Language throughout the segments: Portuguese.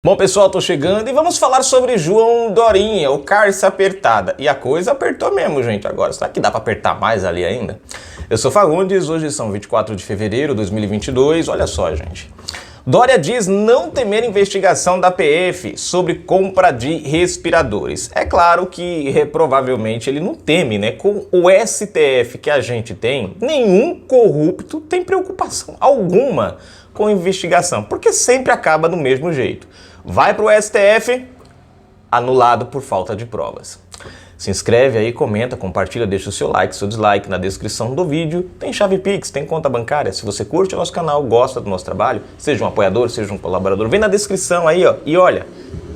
Bom pessoal, tô chegando e vamos falar sobre João Dorinha, o cárcere apertada. E a coisa apertou mesmo, gente, agora. Será que dá pra apertar mais ali ainda? Eu sou Fagundes, hoje são 24 de fevereiro de 2022, olha só, gente. Dória diz não temer investigação da PF sobre compra de respiradores. É claro que provavelmente ele não teme, né? Com o STF que a gente tem, nenhum corrupto tem preocupação alguma com investigação, porque sempre acaba do mesmo jeito. Vai pro STF, anulado por falta de provas. Se inscreve aí, comenta, compartilha, deixa o seu like, seu dislike na descrição do vídeo. Tem chave Pix, tem conta bancária. Se você curte o nosso canal, gosta do nosso trabalho, seja um apoiador, seja um colaborador, vem na descrição aí, ó. E olha,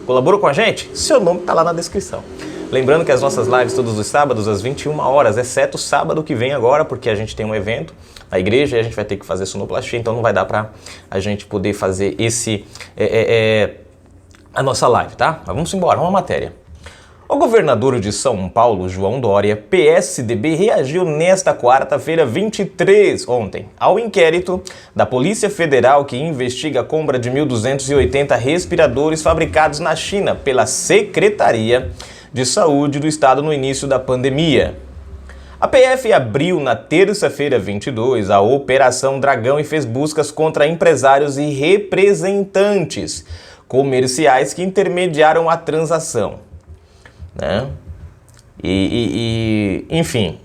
colaborou com a gente? Seu nome tá lá na descrição. Lembrando que as nossas lives todos os sábados às 21 horas, exceto o sábado que vem agora, porque a gente tem um evento na igreja e a gente vai ter que fazer sonoplastia, então não vai dar pra a gente poder fazer a nossa live, tá? Mas vamos embora, uma matéria. O governador de São Paulo, João Dória, PSDB, reagiu nesta quarta-feira 23, ontem, ao inquérito da Polícia Federal que investiga a compra de 1.280 respiradores fabricados na China pela Secretaria de Saúde do Estado no início da pandemia. A PF abriu na terça-feira 22 a Operação Dragão e fez buscas contra empresários e representantes comerciais que intermediaram a transação, né? Enfim,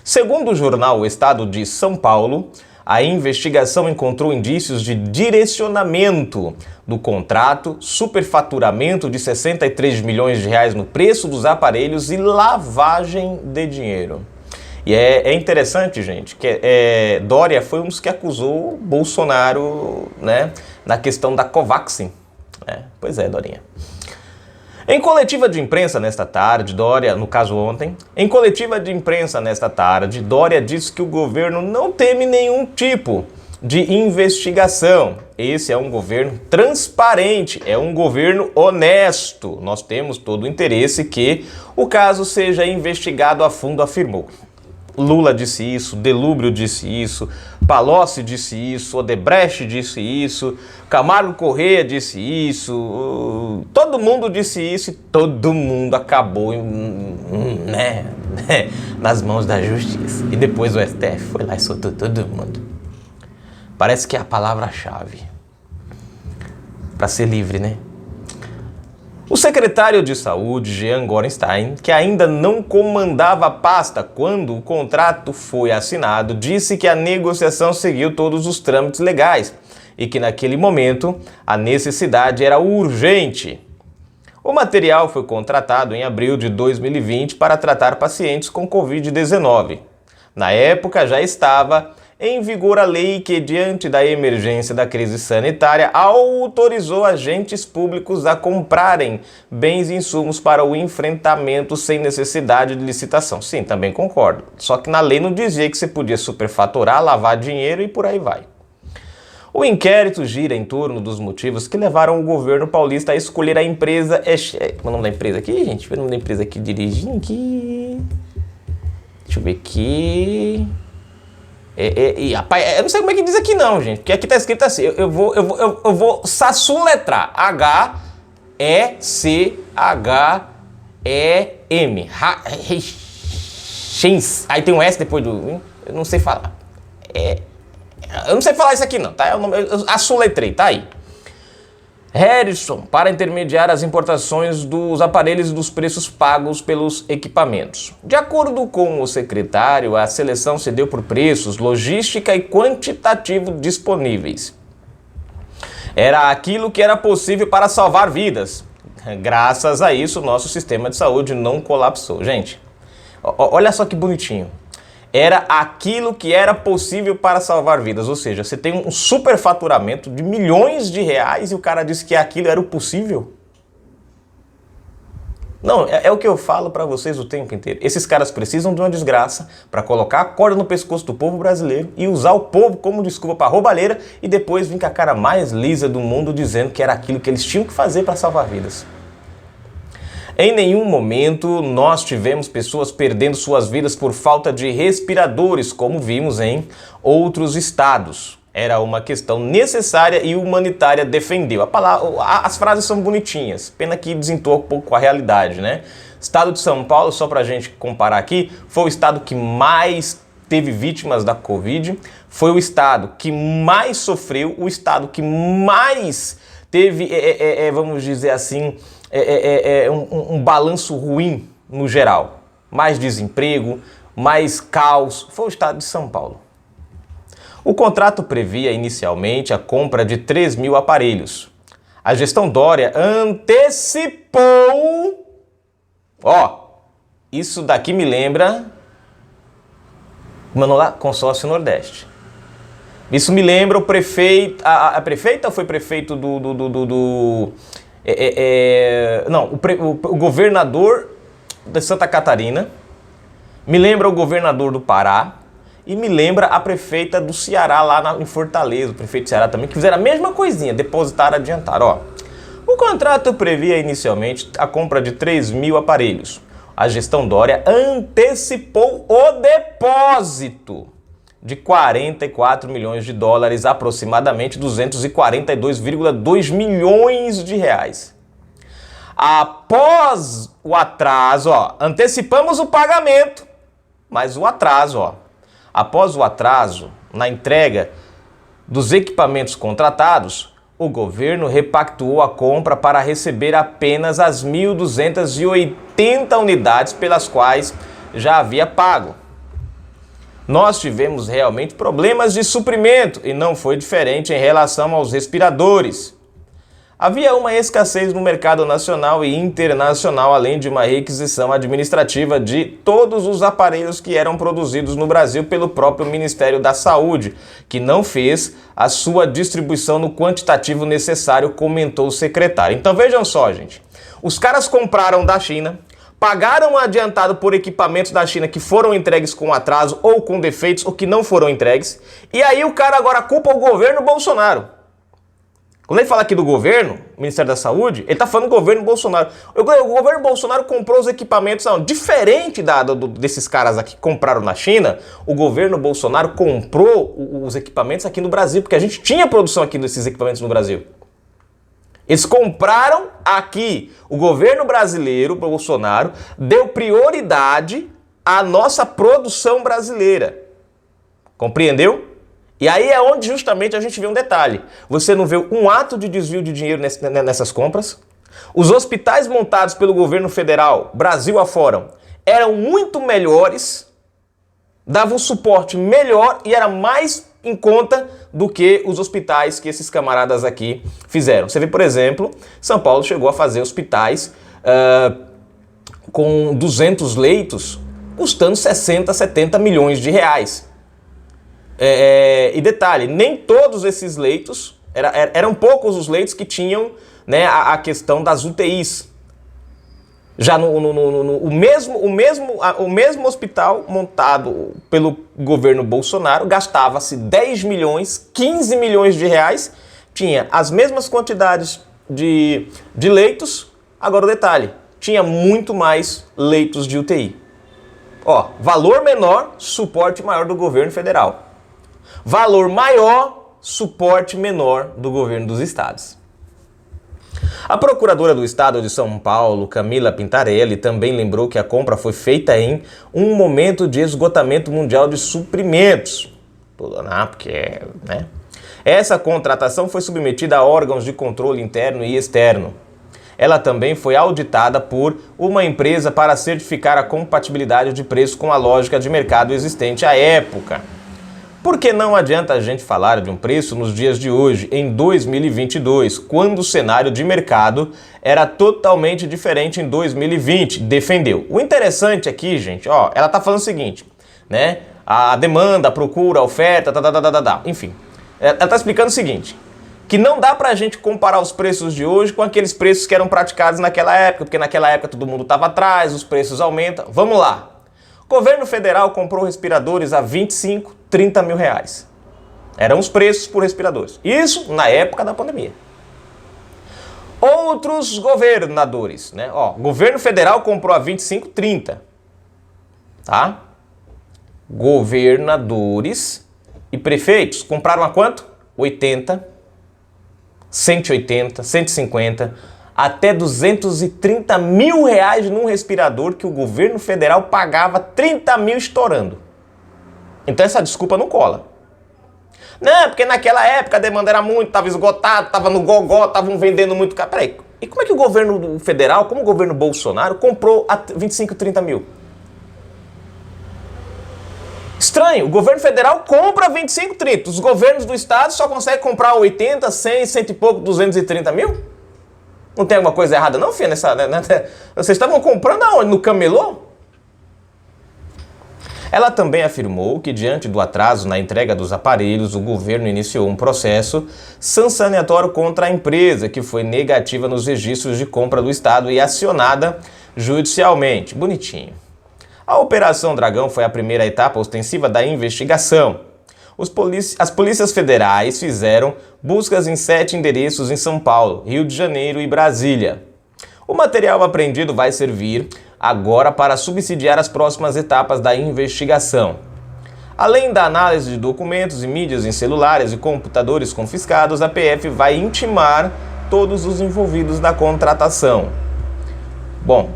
segundo o jornal O Estado de São Paulo, a investigação encontrou indícios de direcionamento do contrato, superfaturamento de 63 milhões de reais no preço dos aparelhos e lavagem de dinheiro. E é interessante, gente, que Dória foi um dos que acusou Bolsonaro, né, na questão da Covaxin. Pois é, Dorinha. Em coletiva de imprensa nesta tarde, Dória, no caso ontem, Dória disse que o governo não teme nenhum tipo de investigação. Esse é um governo transparente, é um governo honesto. Nós temos todo o interesse que o caso seja investigado a fundo, afirmou. Lula disse isso, Delúbrio disse isso, Palocci disse isso, Odebrecht disse isso, Camargo Corrêa disse isso, todo mundo disse isso e todo mundo acabou nas mãos da justiça. E depois o STF foi lá e soltou todo mundo. Parece que é a palavra-chave para ser livre, né? O secretário de Saúde, Jean Gorenstein, que ainda não comandava a pasta quando o contrato foi assinado, disse que a negociação seguiu todos os trâmites legais e que naquele momento a necessidade era urgente. O material foi contratado em abril de 2020 para tratar pacientes com Covid-19. Na época já estava em vigor a lei que, diante da emergência da crise sanitária, autorizou agentes públicos a comprarem bens e insumos para o enfrentamento sem necessidade de licitação. Sim, também concordo. Só que na lei não dizia que você podia superfaturar, lavar dinheiro e por aí vai. O inquérito gira em torno dos motivos que levaram o governo paulista a escolher a empresa... O nome da empresa aqui, gente? O nome da empresa aqui dirigindo aqui... Deixa eu ver aqui... Rapaz, eu não sei como é que diz aqui não, gente, porque aqui tá escrito assim, eu vou sassuletrar, H-E-C-H-E-M, aí tem um S depois do, eu não sei falar, eu não sei falar isso aqui não, tá, eu assuletrei, tá aí. Harrison, para intermediar as importações dos aparelhos e dos preços pagos pelos equipamentos. De acordo com o secretário, a seleção se deu por preços, logística e quantitativo disponíveis. Era aquilo que era possível para salvar vidas. Graças a isso, nosso sistema de saúde não colapsou. Gente, olha só que bonitinho. Era aquilo que era possível para salvar vidas, ou seja, você tem um superfaturamento de milhões de reais e o cara disse que aquilo era o possível? Não, é o que eu falo para vocês o tempo inteiro. Esses caras precisam de uma desgraça para colocar a corda no pescoço do povo brasileiro e usar o povo como desculpa para roubalheira e depois vir com a cara mais lisa do mundo dizendo que era aquilo que eles tinham que fazer para salvar vidas. Em nenhum momento nós tivemos pessoas perdendo suas vidas por falta de respiradores, como vimos em outros estados. Era uma questão necessária e humanitária, defendeu. As frases são bonitinhas, pena que desentoa um pouco com a realidade, né? Estado de São Paulo, só pra gente comparar aqui, foi o estado que mais teve vítimas da Covid, foi o estado que mais sofreu, o estado que mais teve, vamos dizer assim, um balanço ruim no geral. Mais desemprego, mais caos, foi o estado de São Paulo. O contrato previa inicialmente a compra de 3 mil aparelhos. A gestão Dória antecipou... isso daqui me lembra... Consórcio Nordeste. Isso me lembra o prefeito... A prefeita foi prefeito o governador de Santa Catarina. Me lembra o governador do Pará. E me lembra a prefeita do Ceará, lá em Fortaleza, o prefeito do Ceará também, que fizeram a mesma coisinha, depositaram, adiantaram. O contrato previa inicialmente a compra de 3 mil aparelhos. A gestão Dória antecipou o depósito de 44 milhões de dólares, aproximadamente 242,2 milhões de reais. Após o atraso, antecipamos o pagamento, mas o atraso, após o atraso na entrega dos equipamentos contratados, o governo repactuou a compra para receber apenas as 1.280 unidades pelas quais já havia pago. Nós tivemos realmente problemas de suprimento e não foi diferente em relação aos respiradores. Havia uma escassez no mercado nacional e internacional, além de uma requisição administrativa de todos os aparelhos que eram produzidos no Brasil pelo próprio Ministério da Saúde, que não fez a sua distribuição no quantitativo necessário, comentou o secretário. Então vejam só, gente, os caras compraram da China, pagaram adiantado por equipamentos da China que foram entregues com atraso ou com defeitos ou que não foram entregues, e aí o cara agora culpa o governo Bolsonaro. Quando ele fala aqui do governo, Ministério da Saúde, ele está falando do governo Bolsonaro. O governo Bolsonaro comprou os equipamentos, diferente desses caras aqui que compraram na China, o governo Bolsonaro comprou os equipamentos aqui no Brasil, porque a gente tinha produção aqui desses equipamentos no Brasil. Eles compraram aqui. O governo brasileiro, Bolsonaro, deu prioridade à nossa produção brasileira. Compreendeu? E aí é onde justamente a gente vê um detalhe. Você não vê um ato de desvio de dinheiro nessas compras. Os hospitais montados pelo governo federal, Brasil afora, eram muito melhores, davam um suporte melhor e era mais em conta do que os hospitais que esses camaradas aqui fizeram. Você vê, por exemplo, São Paulo chegou a fazer hospitais com 200 leitos, custando 60, 70 milhões de reais. E detalhe, nem todos esses leitos, eram poucos os leitos que tinham, né, a questão das UTIs. Já o mesmo hospital montado pelo governo Bolsonaro gastava-se 10 milhões, 15 milhões de reais, tinha as mesmas quantidades de leitos, agora o detalhe, tinha muito mais leitos de UTI. Valor menor, suporte maior do governo federal. Valor maior, suporte menor do governo dos estados. A procuradora do estado de São Paulo, Camila Pintarelli, também lembrou que a compra foi feita em um momento de esgotamento mundial de suprimentos. Essa contratação foi submetida a órgãos de controle interno e externo. Ela também foi auditada por uma empresa para certificar a compatibilidade de preço com a lógica de mercado existente à época. Porque não adianta a gente falar de um preço nos dias de hoje, em 2022, quando o cenário de mercado era totalmente diferente em 2020, defendeu. O interessante aqui, gente, ela tá falando o seguinte, né? A demanda, a procura, a oferta, enfim. Ela tá explicando o seguinte, que não dá pra gente comparar os preços de hoje com aqueles preços que eram praticados naquela época, porque naquela época todo mundo tava atrás, os preços aumentam. Vamos lá. O governo federal comprou respiradores a 25, 30 mil reais. Eram os preços por respiradores. Isso na época da pandemia. Outros governadores, né? O governo federal comprou a 25, 30. Tá? Governadores e prefeitos compraram a quanto? 80, 180, 150, até 230 mil reais num respirador que o governo federal pagava 30 mil estourando. Então essa desculpa não cola. Não, porque naquela época a demanda era muito, estava esgotado, estava no gogó, estavam vendendo muito. Peraí, e como é que o governo federal, como o governo Bolsonaro, comprou a 25, 30 mil? Estranho, o governo federal compra 25, 30. Os governos do estado só conseguem comprar 80, 100, 100 e pouco, 230 mil? Não tem alguma coisa errada não, filha? Vocês estavam comprando aonde? No camelô? Ela também afirmou que, diante do atraso na entrega dos aparelhos, o governo iniciou um processo sancionatório contra a empresa, que foi negativa nos registros de compra do estado e acionada judicialmente. Bonitinho. A Operação Dragão foi a primeira etapa ostensiva da investigação. As polícias federais fizeram buscas em 7 endereços em São Paulo, Rio de Janeiro e Brasília. O material apreendido vai servir agora para subsidiar as próximas etapas da investigação. Além da análise de documentos e mídias em celulares e computadores confiscados, a PF vai intimar todos os envolvidos na contratação. Bom,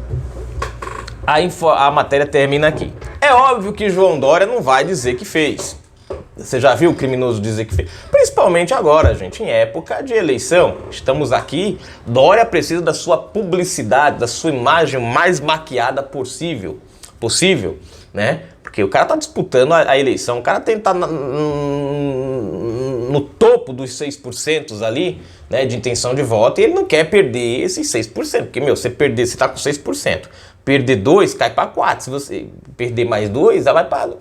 a matéria termina aqui. É óbvio que João Dória não vai dizer que fez. Você já viu o criminoso dizer que fez? Principalmente agora, gente, em época de eleição. Estamos aqui, Dória precisa da sua publicidade, da sua imagem mais maquiada possível, né? Porque o cara tá disputando a eleição, o cara tá no topo dos 6% ali, né, de intenção de voto, e ele não quer perder esses 6%, porque, você tá com 6%. Perder 2, cai para 4. Se você perder mais 2, vai para...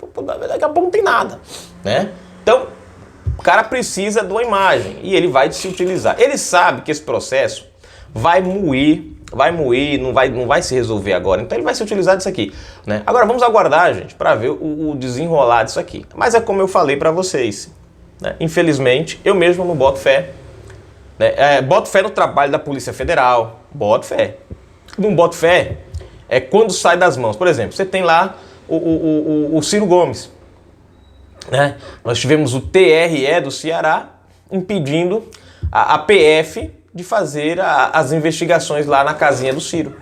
Daqui a pouco não tem nada, né? Então, o cara precisa de uma imagem e ele vai se utilizar. Ele sabe que esse processo vai moer, não vai se resolver agora. Então, ele vai se utilizar disso aqui, né? Agora, vamos aguardar, gente, para ver o desenrolar disso aqui. Mas é como eu falei para vocês, né? Infelizmente, eu mesmo não boto fé, né? Boto fé no trabalho da Polícia Federal, boto fé. Não boto fé é quando sai das mãos. Por exemplo, você tem lá o Ciro Gomes, né? Nós tivemos o TRE do Ceará impedindo a PF de fazer as investigações lá na casinha do Ciro,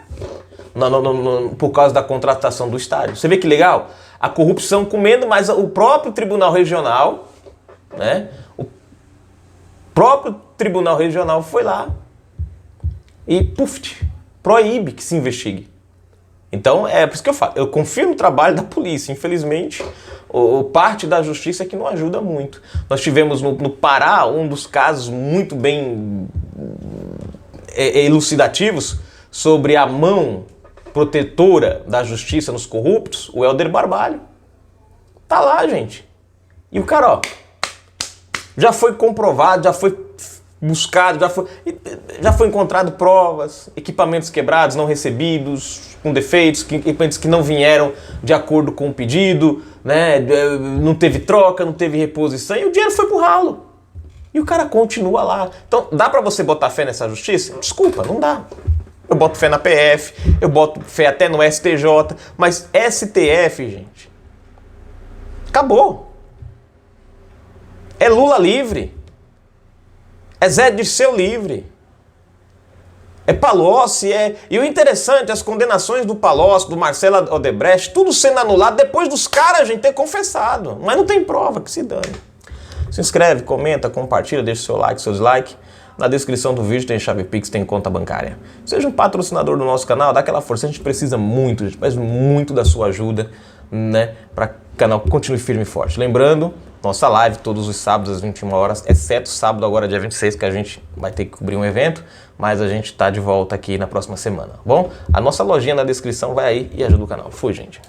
por causa da contratação do estádio. Você vê que legal? A corrupção comendo, mas o próprio Tribunal Regional, né? O próprio Tribunal Regional foi lá e proíbe que se investigue. Então, é por isso que eu falo, eu confio no trabalho da polícia. Infelizmente, parte da justiça é que não ajuda muito. Nós tivemos no Pará um dos casos muito bem elucidativos sobre a mão protetora da justiça nos corruptos, o Helder Barbalho. Tá lá, gente. E o cara, já foi comprovado, já foi buscado, já foi encontrado provas, equipamentos quebrados, não recebidos, com defeitos, equipamentos que não vieram de acordo com o pedido, né? Não teve troca, não teve reposição e o dinheiro foi pro ralo. E o cara continua lá. Então, dá pra você botar fé nessa justiça? Desculpa, não dá. Eu boto fé na PF, eu boto fé até no STJ, mas STF, gente, acabou. É Lula livre. É Zé Dirceu livre. É Palocci, E o interessante, as condenações do Palocci, do Marcelo Odebrecht, tudo sendo anulado depois dos caras, gente, ter confessado. Mas não tem prova, que se dane. Se inscreve, comenta, compartilha, deixa seu like, seu dislike. Na descrição do vídeo tem chave Pix, tem conta bancária. Seja um patrocinador do nosso canal, dá aquela força. A gente precisa muito, gente, mas muito da sua ajuda, né? Para que o canal continue firme e forte. Lembrando, nossa live todos os sábados às 21 horas, exceto sábado agora dia 26, que a gente vai ter que cobrir um evento, mas a gente tá de volta aqui na próxima semana, tá bom? A nossa lojinha na descrição vai aí e ajuda o canal. Fui, gente.